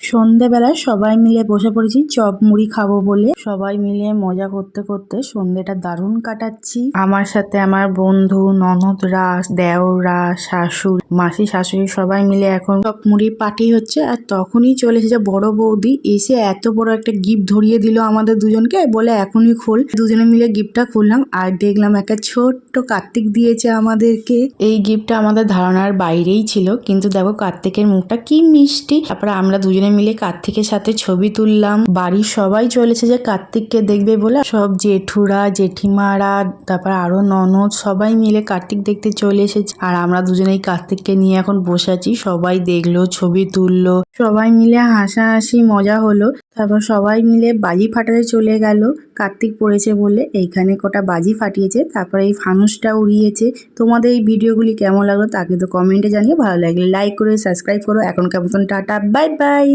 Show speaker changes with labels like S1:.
S1: সন্ধেবেলায় সবাই মিলে বসে পড়েছি চপ মুড়ি খাবো বলে। সবাই মিলে মজা করতে করতে সন্ধেটা দারুণ কাটাচ্ছি। আমার সাথে আমার বন্ধু, ননদরা, দেওররা, শাশুড়ি, মাসি, শাশুড়ি সবাই মিলে এখন চপ মুড়ি পার্টি হচ্ছে। আর তখনই চলে এসেছে বড় বৌদি, এসে এত বড় একটা গিফট ধরিয়ে দিল আমাদের দুজনকে, বলে এখনই খোল। দুজনে মিলে গিফটটা খুললাম আর দেখলাম একটা ছোট্ট কার্তিক দিয়েছে আমাদেরকে। এই গিফটটা আমাদের ধারণার বাইরেই ছিল, কিন্তু দেখো কার্তিকের মুখটা কি মিষ্টি। তারপরে আমরা দুজনে মিলে কার্তিকের সাথে ছবি তুললাম। বাড়ির সবাই চলেছে যে কার্তিককে দেখবে বলে, সব জেঠুরা, জেঠিমারা, তারপর আরো ননদ সবাই মিলে কার্তিক দেখতে চলে এসেছে। আর আমরা দুজনেই কার্তিককে নিয়ে এখন বসে আছি। সবাই দেখলো, ছবি তুললো, সবাই মিলে হাসাহাসি মজা হলো। তারপর সবাই মিলে বাজি ফাটাতে চলে গেল। কার্তিক পড়েছে বলে এইখানে কটা বাজি ফাটিয়েছে, তারপরে এই ফানুসটা উড়িয়েছে। তোমাদের এই ভিডিওগুলি কেমন লাগলো তা কিন্তু কমেন্টে জানিয়ে, ভালো লাগলে লাইক করে সাবস্ক্রাইব করো। এখনকার মতন টাটা, বাই বাই।